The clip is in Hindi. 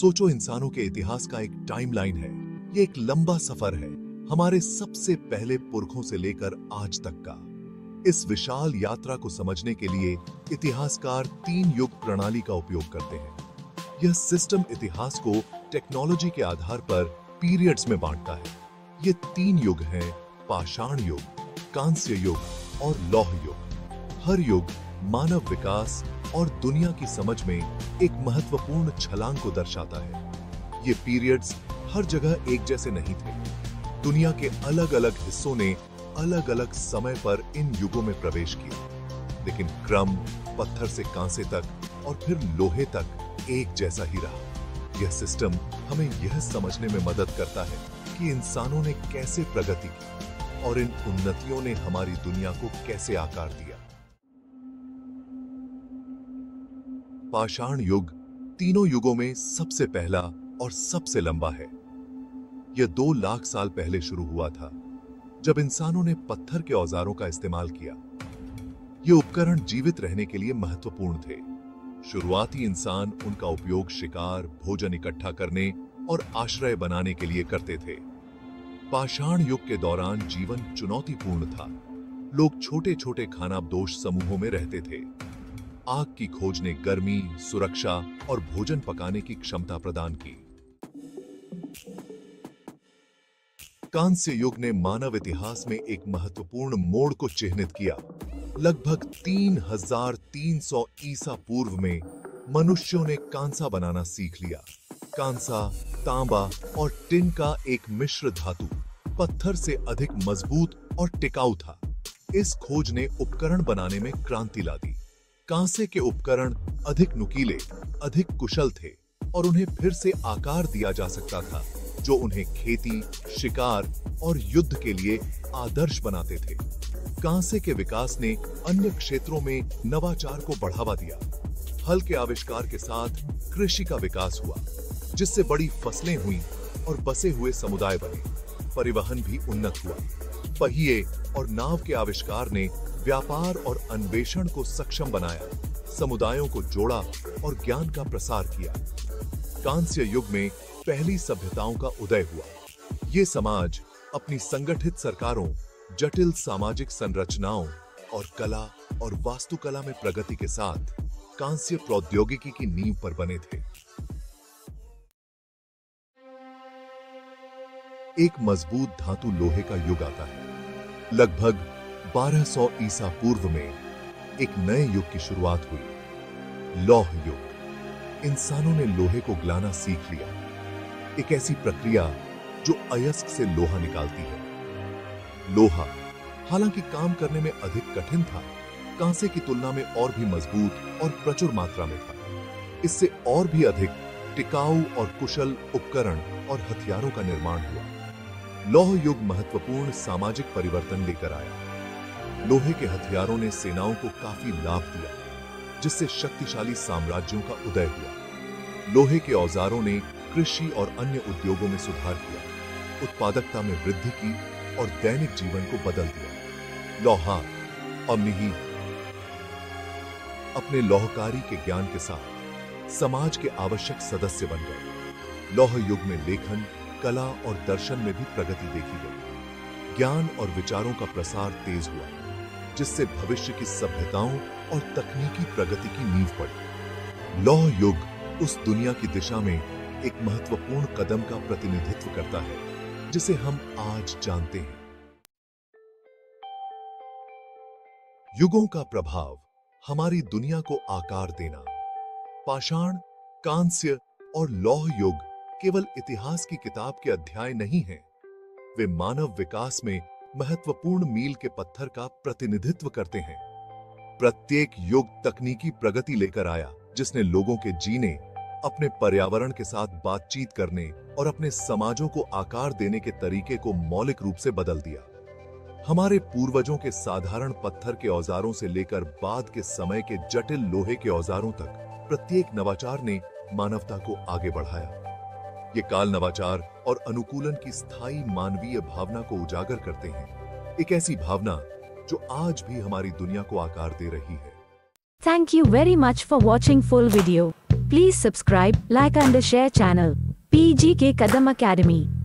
सोचो, इंसानों के इतिहास का एक टाइमलाइन है। ये एक लंबा सफर है, हमारे सबसे पहले पुरखों से लेकर आज तक का। इस विशाल यात्रा को समझने के लिए इतिहासकार 3 युग प्रणाली का उपयोग करते हैं। यह सिस्टम इतिहास को टेक्नोलॉजी के आधार पर पीरियड्स में बांटता है। ये 3 युग हैं: पाषाण युग, कांस्य युग और लौह युग। हर युग मानव विकास और दुनिया की समझ में एक महत्वपूर्ण छलांग को दर्शाता है। ये पीरियड्स हर जगह एक जैसे नहीं थे। दुनिया के अलग-अलग हिस्सों ने अलग-अलग समय पर इन युगों में प्रवेश किया, लेकिन क्रम पत्थर से कांसे तक और फिर लोहे तक एक जैसा ही रहा। यह सिस्टम हमें यह समझने में मदद करता है कि इंसानों ने कैसे प्रगति की और इन उन्नतियों ने हमारी दुनिया को कैसे आकार दिया। पाषाण युग तीनों युगों में सबसे पहला और सबसे लंबा है। यह 2 लाख साल पहले शुरू हुआ था, जब इंसानों ने पत्थर के औजारों का इस्तेमाल किया। ये उपकरण जीवित रहने के लिए महत्वपूर्ण थे। शुरुआती इंसान उनका उपयोग शिकार, भोजन इकट्ठा करने और आश्रय बनाने के लिए करते थे। पाषाण युग के दौरान जीवन चुनौतीपूर्ण था। लोग छोटे-छोटे खानाबदोश समूहों में रहते थे। आग की खोज ने गर्मी, सुरक्षा और भोजन पकाने की क्षमता प्रदान की। कांस्य युग ने मानव इतिहास में एक महत्वपूर्ण मोड़ को चिह्नित किया। लगभग 3300 ईसा पूर्व में मनुष्यों ने कांसा बनाना सीख लिया। कांसा, तांबा और टिन का एक मिश्र धातु पत्थर से अधिक मजबूत और टिकाऊ था। इस खोज ने उपकरण बनाने में क्रांति ला दी। कांसे के उपकरण अधिक नुकीले, अधिक कुशल थे और उन्हें फिर से आकार दिया जा सकता था, जो उन्हें खेती, शिकार और युद्ध के लिए आदर्श बनाते थे। कांसे के विकास ने अन्य क्षेत्रों में नवाचार को बढ़ावा दिया। हल के आविष्कार के साथ कृषि का विकास हुआ, जिससे बड़ी फसलें हुई और बसे हुए समुदाय बने। परिवहन भी उन्नत हुआ। पहिए और नाव के आविष्कार ने व्यापार और अन्वेषण को सक्षम बनाया, समुदायों को जोड़ा और ज्ञान का प्रसार किया। कांस्य युग में पहली सभ्यताओं का उदय हुआ। ये समाज अपनी संगठित सरकारों, जटिल सामाजिक संरचनाओं और कला और वास्तुकला में प्रगति के साथ कांस्य प्रौद्योगिकी की नींव पर बने थे। एक मजबूत धातु लोहे का युग आता है। लगभग 1200 ईसा पूर्व में एक नए युग की शुरुआत हुई, लौह युग। इंसानों ने लोहे को गलाना सीख लिया, एक ऐसी प्रक्रिया जो अयस्क से लोहा निकालती है। लोहा हालांकि काम करने में अधिक कठिन था, कांसे की तुलना में और भी मजबूत और प्रचुर मात्रा में था। इससे और भी अधिक टिकाऊ और कुशल उपकरण और हथियारों का निर्माण हुआ। लौह युग महत्वपूर्ण सामाजिक परिवर्तन लेकर आया। लोहे के हथियारों ने सेनाओं को काफी लाभ दिया, जिससे शक्तिशाली साम्राज्यों का उदय हुआ। लोहे के औजारों ने कृषि और अन्य उद्योगों में सुधार किया, उत्पादकता में वृद्धि की और दैनिक जीवन को बदल दिया। लौहार अम्निही अपने लौहकारी के ज्ञान के साथ समाज के आवश्यक सदस्य बन गए। लौह युग में लेखन, कला और दर्शन में भी प्रगति देखी गई। ज्ञान और विचारों का प्रसार तेज हुआ, जिससे भविष्य की सभ्यताओं और तकनीकी प्रगति की नींव पड़ी। लौह युग उस दुनिया की दिशा में एक महत्वपूर्ण कदम का प्रतिनिधित्व करता है, जिसे हम आज जानते हैं। युगों का प्रभाव, हमारी दुनिया को आकार देना। पाषाण, कांस्य और लौह युग केवल इतिहास की किताब के अध्याय नहीं हैं। वे मानव विकास में महत्वपूर्ण मील के पत्थर का प्रतिनिधित्व करते हैं। प्रत्येक युग तकनीकी प्रगति लेकर आया, जिसने लोगों के जीने, अपने पर्यावरण के साथ बातचीत करने और अपने समाजों को आकार देने के तरीके को मौलिक रूप से बदल दिया। हमारे पूर्वजों के साधारण पत्थर के औजारों से लेकर बाद के समय के जटिल लोहे के औजारों तक, प्रत्येक नवाचार ने मानवता को आगे बढ़ाया। ये काल नवाचार और अनुकूलन की स्थायी मानवीय भावना को उजागर करते हैं, एक ऐसी भावना जो आज भी हमारी दुनिया को आकार दे रही है। Thank you very much for watching full video. Please subscribe, like and share channel PGK Kadam Academy.